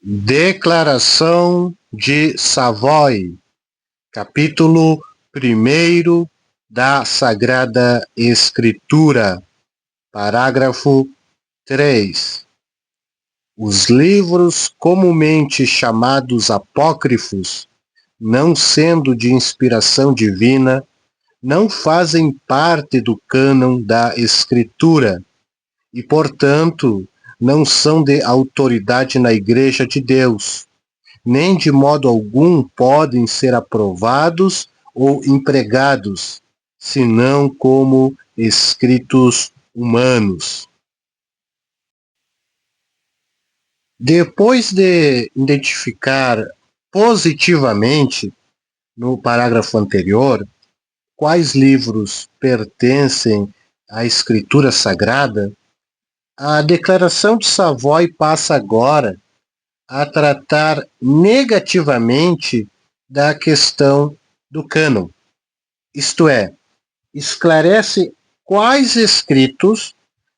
Declaração de Savoy, capítulo 1 da Sagrada Escritura, parágrafo 3. Os livros comumente chamados apócrifos, não sendo de inspiração divina, não fazem parte do cânon da Escritura e, portanto, não são de autoridade na Igreja de Deus, nem de modo algum podem ser aprovados ou empregados, senão como escritos humanos. Depois de identificar positivamente, no parágrafo anterior, quais livros pertencem à Escritura Sagrada, a Declaração de Savoy passa agora a tratar negativamente da questão do cânon. Isto é, esclarece quais escritos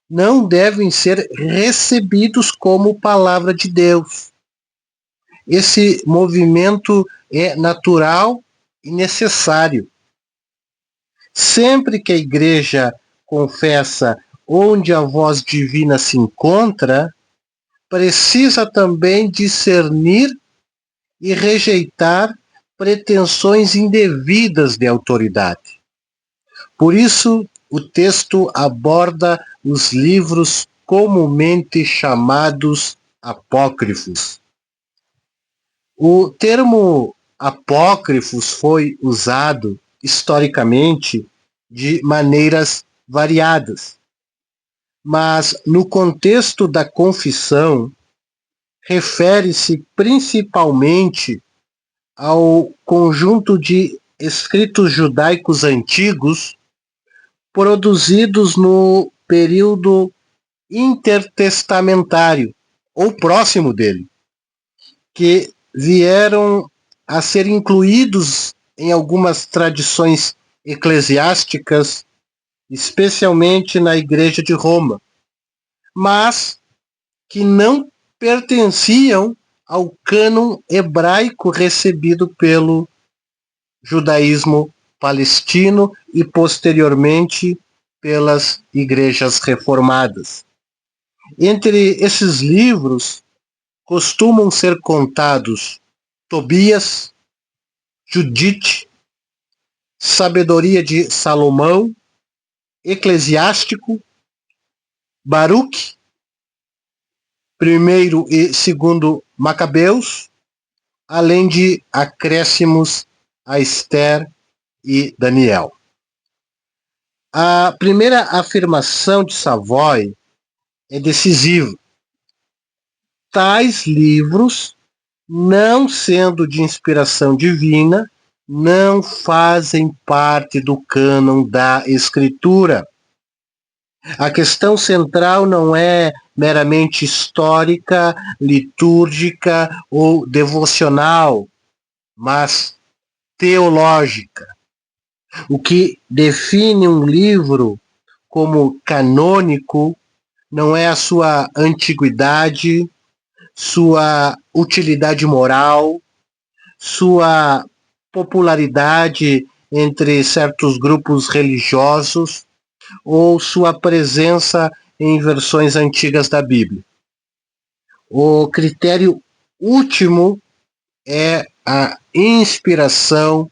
não devem ser recebidos como palavra de Deus. Esse movimento é natural e necessário. Sempre que a Igreja confessa onde a voz divina se encontra, precisa também discernir e rejeitar pretensões indevidas de autoridade. Por isso, o texto aborda os livros comumente chamados apócrifos. O termo apócrifos foi usado historicamente de maneiras variadas, mas no contexto da confissão refere-se principalmente ao conjunto de escritos judaicos antigos produzidos no período intertestamentário ou próximo dele, que vieram a ser incluídos em algumas tradições eclesiásticas, especialmente na Igreja de Roma, mas que não pertenciam ao cânon hebraico recebido pelo judaísmo palestino e posteriormente pelas igrejas reformadas. Entre esses livros costumam ser contados Tobias, Judite, Sabedoria de Salomão, Eclesiástico, Baruque, 1º e 2º Macabeus, além de acréscimos a Esther e Daniel. A primeira afirmação de Savoy é decisiva. Tais livros, não sendo de inspiração divina, não fazem parte do cânon da Escritura. A questão central não é meramente histórica, litúrgica ou devocional, mas teológica. O que define um livro como canônico não é a sua antiguidade, sua utilidade moral, sua popularidade entre certos grupos religiosos ou sua presença em versões antigas da Bíblia. O critério último é a inspiração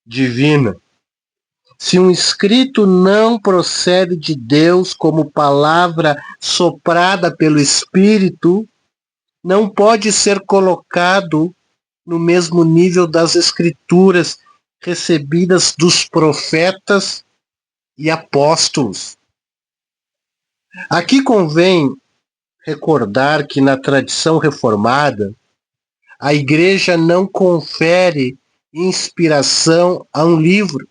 divina. Se um escrito não procede de Deus como palavra soprada pelo Espírito, não pode ser colocado no mesmo nível das Escrituras recebidas dos profetas e apóstolos. Aqui convém recordar que na tradição reformada, a Igreja não confere inspiração a um livro.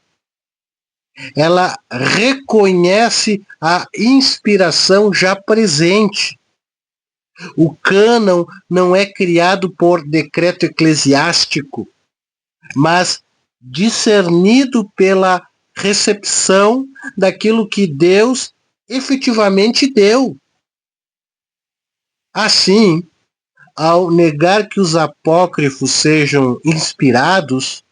Ela reconhece a inspiração já presente. O cânon não é criado por decreto eclesiástico, mas discernido pela recepção daquilo que Deus efetivamente deu. Assim, ao negar que os apócrifos sejam inspirados,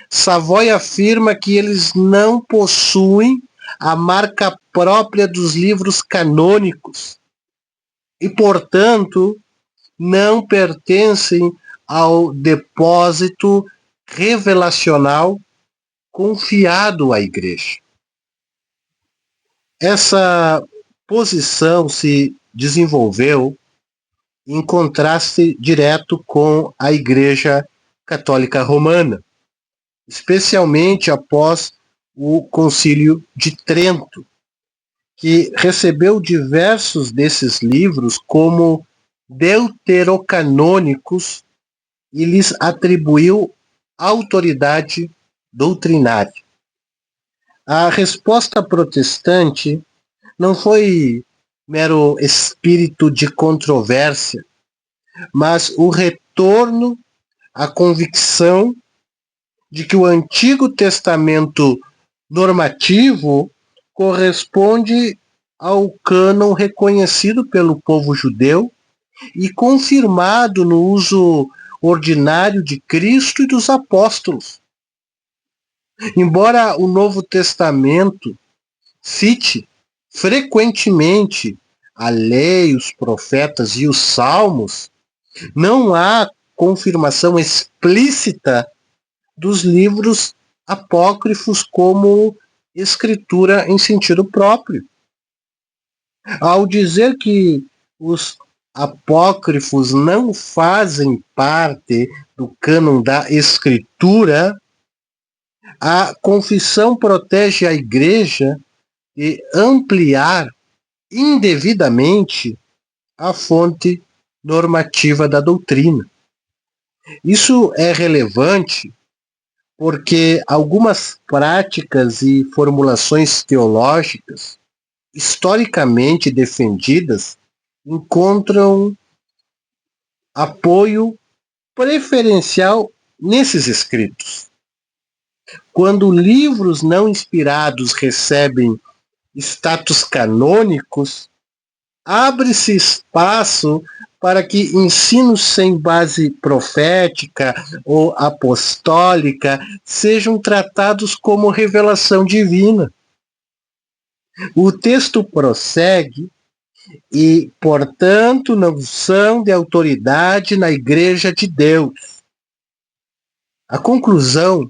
Savoy afirma que eles não possuem a marca própria dos livros canônicos e, portanto, não pertencem ao depósito revelacional confiado à Igreja. Essa posição se desenvolveu em contraste direto com a Igreja Católica Romana, especialmente após o Concílio de Trento, que recebeu diversos desses livros como deuterocanônicos e lhes atribuiu autoridade doutrinária. A resposta protestante não foi mero espírito de controvérsia, mas o retorno à convicção de que o Antigo Testamento normativo corresponde ao cânon reconhecido pelo povo judeu e confirmado no uso ordinário de Cristo e dos apóstolos. Embora o Novo Testamento cite frequentemente a lei, os profetas e os salmos, não há confirmação explícita dos livros apócrifos como escritura em sentido próprio. Ao dizer que os apócrifos não fazem parte do cânon da escritura, a confissão protege a Igreja de ampliar indevidamente a fonte normativa da doutrina. Isso é relevante porque algumas práticas e formulações teológicas historicamente defendidas encontram apoio preferencial nesses escritos. Quando livros não inspirados recebem status canônicos, abre-se espaço para que ensinos sem base profética ou apostólica sejam tratados como revelação divina. O texto prossegue e, portanto, não são de autoridade na Igreja de Deus. A conclusão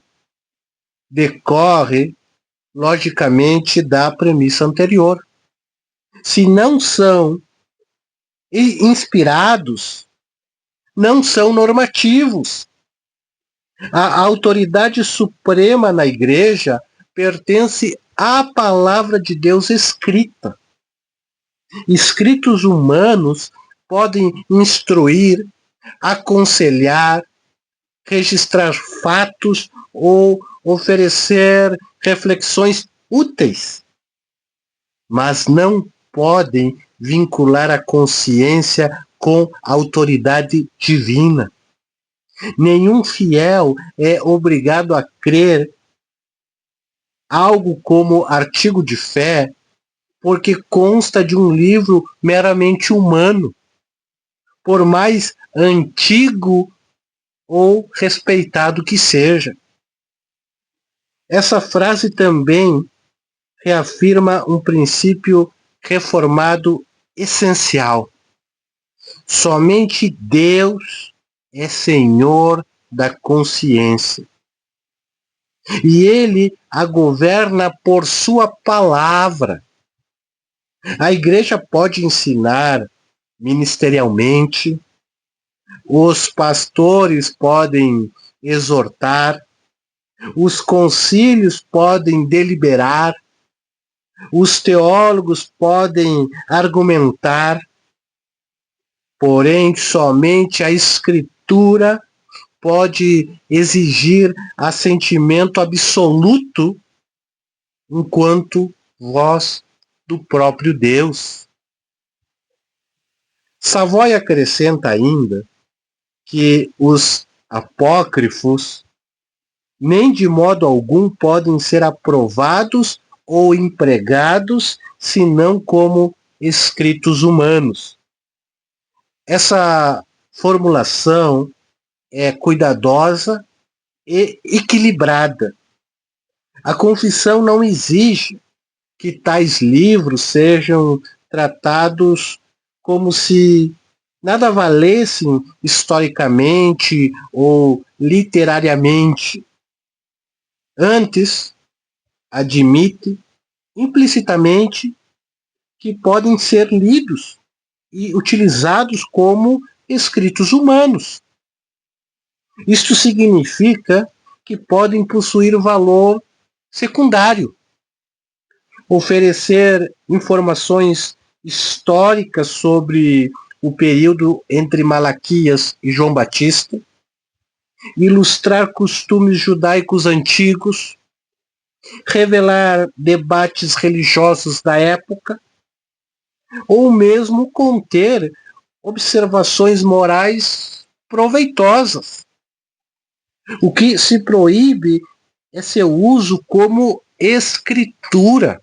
decorre, logicamente, da premissa anterior. Se não são inspirados, não são normativos. A autoridade suprema na Igreja pertence à palavra de Deus escrita. Escritos humanos podem instruir, aconselhar, registrar fatos ou oferecer reflexões úteis, mas não podem vincular a consciência com a autoridade divina. Nenhum fiel é obrigado a crer algo como artigo de fé porque consta de um livro meramente humano, por mais antigo ou respeitado que seja. Essa frase também reafirma um princípio reformado essencial. Somente Deus é Senhor da consciência. E Ele a governa por sua palavra. A Igreja pode ensinar ministerialmente, os pastores podem exortar, os concílios podem deliberar, os teólogos podem argumentar, porém somente a Escritura pode exigir assentimento absoluto enquanto voz do próprio Deus. Savoy acrescenta ainda que os apócrifos nem de modo algum podem ser aprovados ou empregados senão como escritos humanos. Essa formulação é cuidadosa e equilibrada. A confissão não exige que tais livros sejam tratados como se nada valessem historicamente ou literariamente. Antes, admite implicitamente que podem ser lidos e utilizados como escritos humanos. Isto significa que podem possuir valor secundário, oferecer informações históricas sobre o período entre Malaquias e João Batista, ilustrar costumes judaicos antigos, revelar debates religiosos da época, ou mesmo conter observações morais proveitosas. O que se proíbe é seu uso como escritura.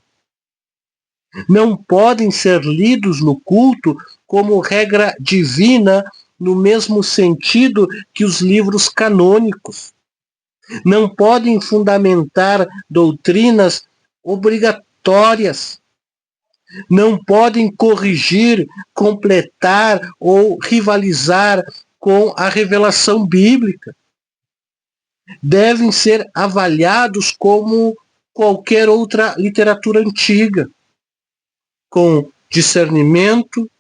Não podem ser lidos no culto como regra divina no mesmo sentido que os livros canônicos. Não podem fundamentar doutrinas obrigatórias. Não podem corrigir, completar ou rivalizar com a revelação bíblica. Devem ser avaliados como qualquer outra literatura antiga, com discernimento,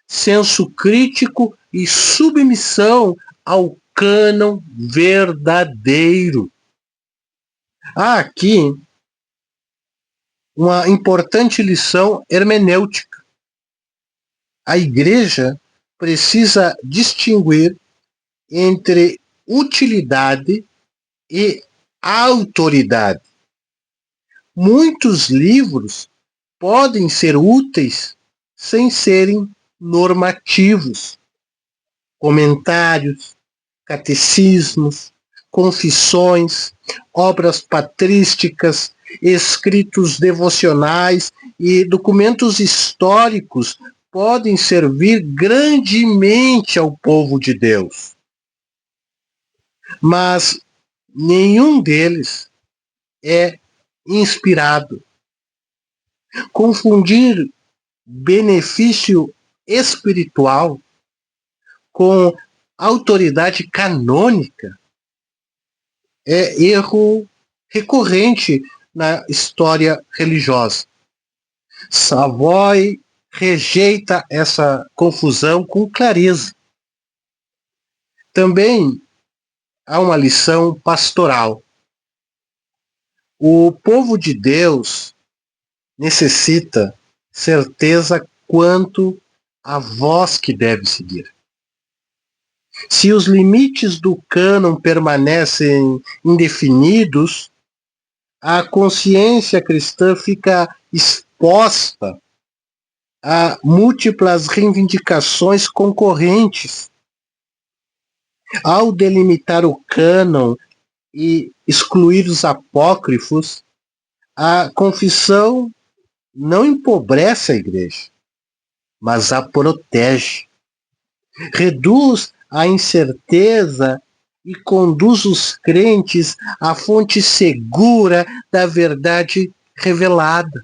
senso crítico e submissão ao cânon verdadeiro. Há aqui uma importante lição hermenêutica. A Igreja precisa distinguir entre utilidade e autoridade. Muitos livros podem ser úteis sem serem normativos. Comentários, catecismos, confissões, obras patrísticas, escritos devocionais e documentos históricos podem servir grandemente ao povo de Deus. Mas nenhum deles é inspirado. Confundir benefício espiritual com autoridade canônica é erro recorrente na história religiosa. Savoy rejeita essa confusão com clareza. Também há uma lição pastoral. O povo de Deus necessita certeza quanto à voz que deve seguir. Se os limites do cânon permanecem indefinidos, a consciência cristã fica exposta a múltiplas reivindicações concorrentes. Ao delimitar o cânon e excluir os apócrifos, a confissão não empobrece a Igreja, mas a protege. Reduz a incerteza e conduz os crentes à fonte segura da verdade revelada.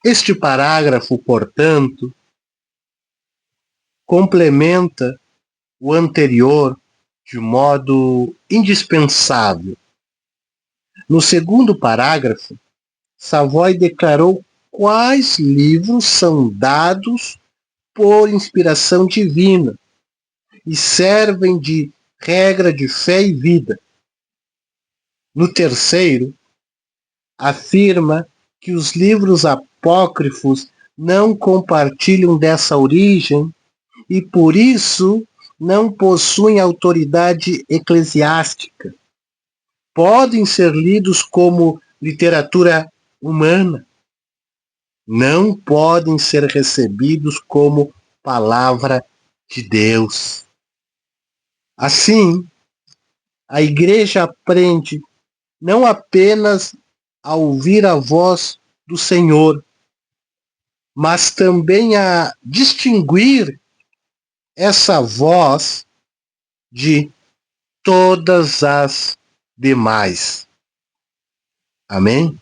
Este parágrafo, portanto, complementa o anterior de modo indispensável. No segundo parágrafo, Savoy declarou quais livros são dados por inspiração divina e servem de regra de fé e vida. No terceiro, afirma que os livros apócrifos não compartilham dessa origem e, por isso, não possuem autoridade eclesiástica. Podem ser lidos como literatura humana. Não podem ser recebidos como palavra de Deus. Assim, a Igreja aprende não apenas a ouvir a voz do Senhor, mas também a distinguir essa voz de todas as demais. Amém?